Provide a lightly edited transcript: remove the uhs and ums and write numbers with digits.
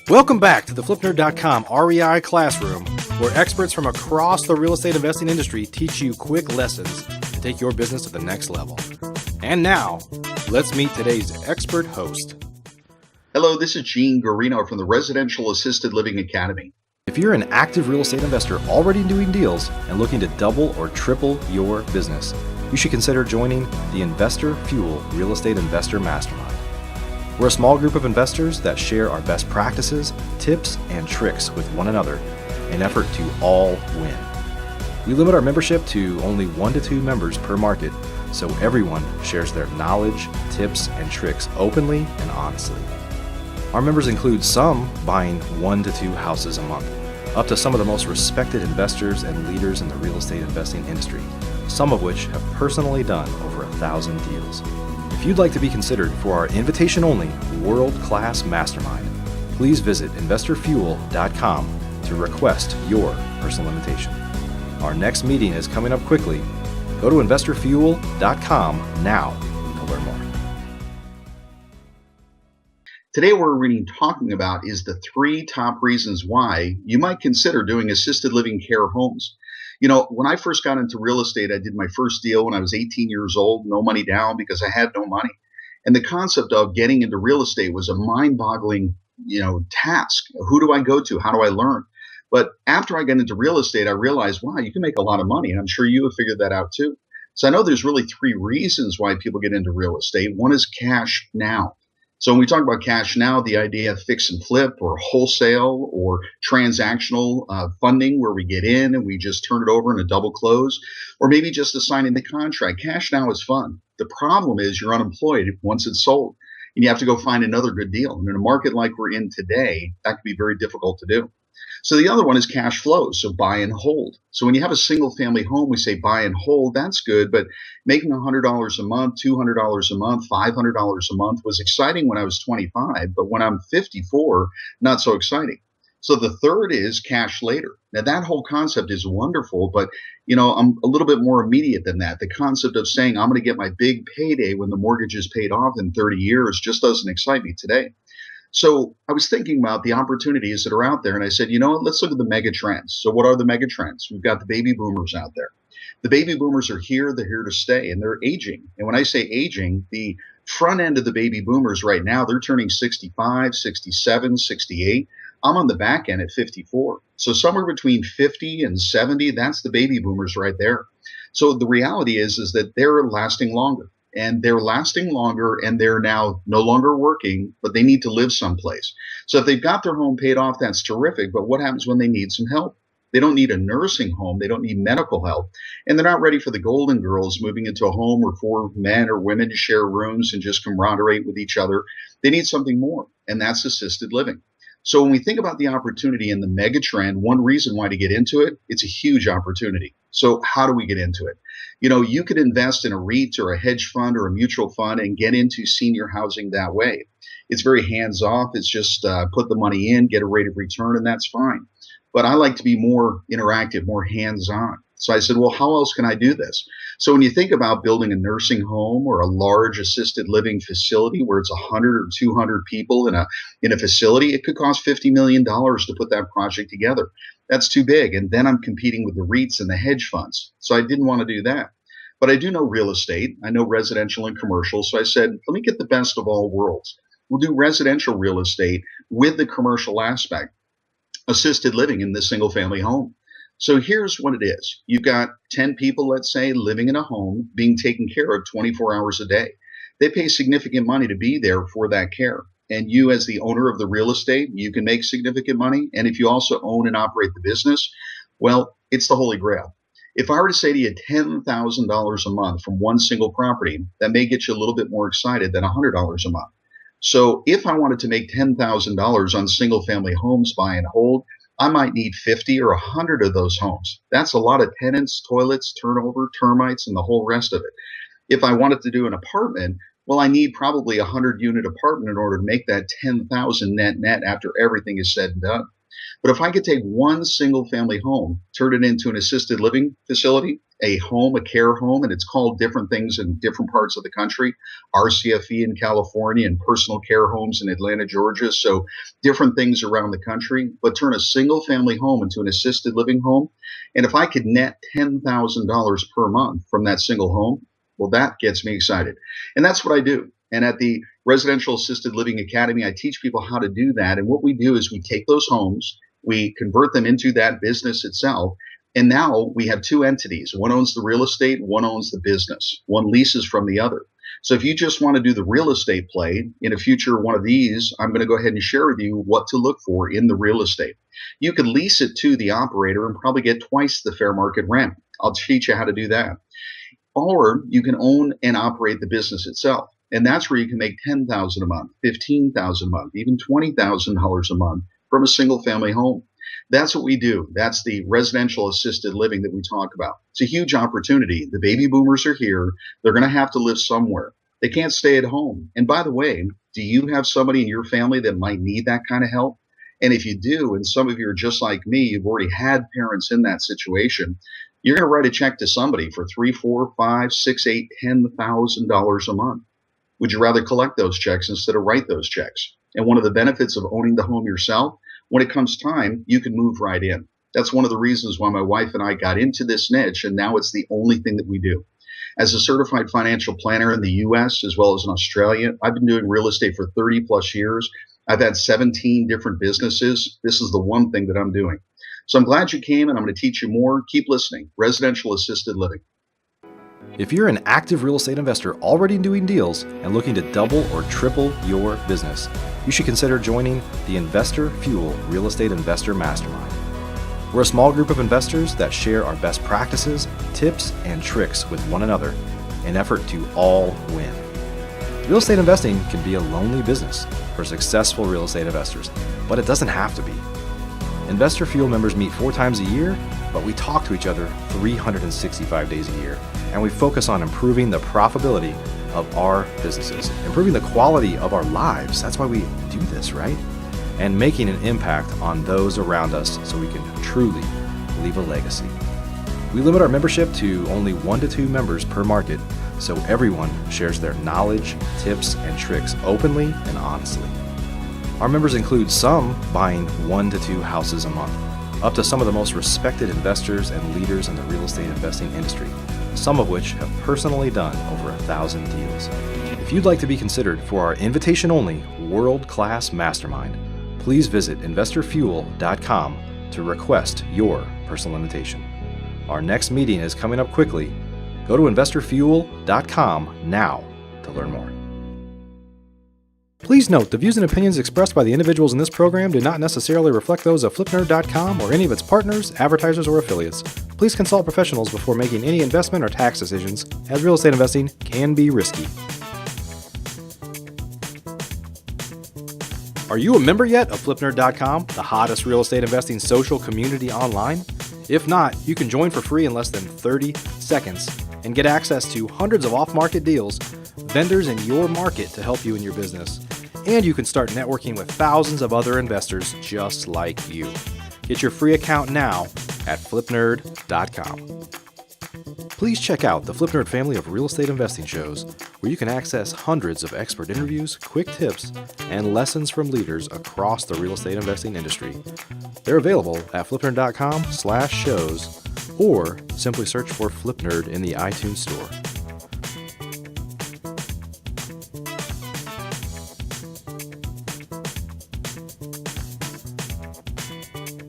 Welcome back to the FlipNerd.com REI Classroom, where experts from across the real estate investing industry teach you quick lessons to take your business to the next level. And now, let's meet today's expert host. Hello, this is Guarino from the Residential Assisted Living Academy. If you're an active real estate investor already doing deals and looking to double or triple your business, you should consider joining the Investor Fuel Real Estate Investor Mastermind. We're a small group of investors that share our best practices, tips, and tricks with one another in an effort to all win. We limit our membership to only 1 to 2 members per market, so everyone shares their knowledge, tips, and tricks openly and honestly. Our members include some buying 1 to 2 houses a month, up to some of the most respected investors and leaders in the real estate investing industry, some of which have personally done over 1,000 deals. If you'd like to be considered for our invitation-only world-class mastermind, please visit investorfuel.com to request your personal invitation. Our next meeting is coming up quickly. Go to investorfuel.com now to learn more. Today, what we're really talking about is the 3 top reasons why you might consider doing assisted living care homes. You know, when I first got into real estate, I did my first deal when I was 18 years old, no money down because I had no money. And the concept of getting into real estate was a mind-boggling, task. Who do I go to? How do I learn? But after I got into real estate, I realized, wow, you can make a lot of money. And I'm sure you have figured that out too. So I know there's really 3 reasons why people get into real estate. One is cash now. So when we talk about cash now, the idea of fix and flip or wholesale or transactional funding where we get in and we just turn it over in a double close, or maybe just assigning the contract. Cash now is fun. The problem is you're unemployed once it's sold and you have to go find another good deal. And in a market like we're in today, that can be very difficult to do. So the other one is cash flow, so buy and hold. So when you have a single family home, we say buy and hold, that's good, but making $100 a month, $200 a month, $500 a month was exciting when I was 25, but when I'm 54, not so exciting. So the third is cash later. Now that whole concept is wonderful, but I'm a little bit more immediate than that. The concept of saying I'm going to get my big payday when the mortgage is paid off in 30 years just doesn't excite me today. So I was thinking about the opportunities that are out there, and I said, let's look at the mega trends. So what are the mega trends? We've got the baby boomers out there. The baby boomers are here. They're here to stay, and they're aging. And when I say aging, the front end of the baby boomers right now, they're turning 65, 67, 68. I'm on the back end at 54. So somewhere between 50 and 70, that's the baby boomers right there. So the reality is that they're lasting longer. And they're lasting longer, and they're now no longer working, but they need to live someplace. So if they've got their home paid off, that's terrific. But what happens when they need some help? They don't need a nursing home. They don't need medical help. And they're not ready for the Golden Girls moving into a home where 4 men or women share rooms and just camaraderie with each other. They need something more, and that's assisted living. So when we think about the opportunity and the mega trend, one reason why to get into it, it's a huge opportunity. So how do we get into it? You could invest in a REIT or a hedge fund or a mutual fund and get into senior housing that way. It's very hands off. It's just put the money in, get a rate of return, and that's fine. But I like to be more interactive, more hands on. So I said, well, how else can I do this? So when you think about building a nursing home or a large assisted living facility where it's 100 or 200 people in a facility, it could cost $50 million to put that project together. That's too big. And then I'm competing with the REITs and the hedge funds. So I didn't want to do that. But I do know real estate. I know residential and commercial. So I said, let me get the best of all worlds. We'll do residential real estate with the commercial aspect, assisted living in this single family home. So here's what it is. You've got 10 people, let's say, living in a home being taken care of 24 hours a day. They pay significant money to be there for that care. And you, as the owner of the real estate, you can make significant money. And if you also own and operate the business, well, it's the Holy Grail. If I were to say to you $10,000 a month from one single property, that may get you a little bit more excited than $100 a month. So if I wanted to make $10,000 on single family homes buy and hold, I might need 50 or 100 of those homes. That's a lot of tenants, toilets, turnover, termites, and the whole rest of it. If I wanted to do an apartment, well, I need probably a 100-unit apartment in order to make that 10,000 net after everything is said and done. But if I could take one single family home, turn it into an assisted living facility, a home, a care home, and it's called different things in different parts of the country. RCFE in California and personal care homes in Atlanta, Georgia. So different things around the country, but turn a single family home into an assisted living home. And if I could net $10,000 per month from that single home, well, that gets me excited. And that's what I do. And at the Residential Assisted Living Academy, I teach people how to do that. And what we do is we take those homes, we convert them into that business itself. And now we have two entities. One owns the real estate, one owns the business. One leases from the other. So if you just want to do the real estate play, in a future one of these, I'm going to go ahead and share with you what to look for in the real estate. You can lease it to the operator and probably get twice the fair market rent. I'll teach you how to do that. Or you can own and operate the business itself. And that's where you can make $10,000 a month, $15,000 a month, even $20,000 a month from a single family home. That's what we do. That's the residential assisted living that we talk about. It's a huge opportunity. The baby boomers are here. They're going to have to live somewhere. They can't stay at home. And by the way, do you have somebody in your family that might need that kind of help? And if you do, and some of you are just like me, you've already had parents in that situation, you're going to write a check to somebody for $3, $4, $5, $6, $8, $10,000 a month. Would you rather collect those checks instead of write those checks? And one of the benefits of owning the home yourself, when it comes time, you can move right in. That's one of the reasons why my wife and I got into this niche, and now it's the only thing that we do. As a certified financial planner in the U.S. as well as in Australia, I've been doing real estate for 30 plus years. I've had 17 different businesses. This is the one thing that I'm doing. So I'm glad you came, and I'm going to teach you more. Keep listening. Residential assisted living. If you're an active real estate investor already doing deals and looking to double or triple your business, you should consider joining the Investor Fuel Real Estate Investor Mastermind. We're a small group of investors that share our best practices, tips, and tricks with one another in an effort to all win. Real estate investing can be a lonely business for successful real estate investors, but it doesn't have to be. Investor Fuel members meet 4 times a year, but we talk to each other 365 days a year, and we focus on improving the profitability of our businesses, improving the quality of our lives. That's why we do this, right? And making an impact on those around us so we can truly leave a legacy. We limit our membership to only 1 to 2 members per market, so everyone shares their knowledge, tips, and tricks openly and honestly. Our members include some buying 1 to 2 houses a month, up to some of the most respected investors and leaders in the real estate investing industry, some of which have personally done over 1,000 deals. If you'd like to be considered for our invitation-only world-class mastermind, please visit investorfuel.com to request your personal invitation. Our next meeting is coming up quickly. Go to investorfuel.com now to learn more. Please note, the views and opinions expressed by the individuals in this program do not necessarily reflect those of flipnerd.com or any of its partners, advertisers, or affiliates. Please consult professionals before making any investment or tax decisions, as real estate investing can be risky. Are you a member yet of flipnerd.com, the hottest real estate investing social community online? If not, you can join for free in less than 30 seconds and get access to hundreds of off-market deals, vendors in your market to help you in your business. And you can start networking with thousands of other investors just like you. Get your free account now at flipnerd.com. Please check out the Flipnerd family of real estate investing shows, where you can access hundreds of expert interviews, quick tips, and lessons from leaders across the real estate investing industry. They're available at flipnerd.com/shows, or simply search for Flipnerd in the iTunes store.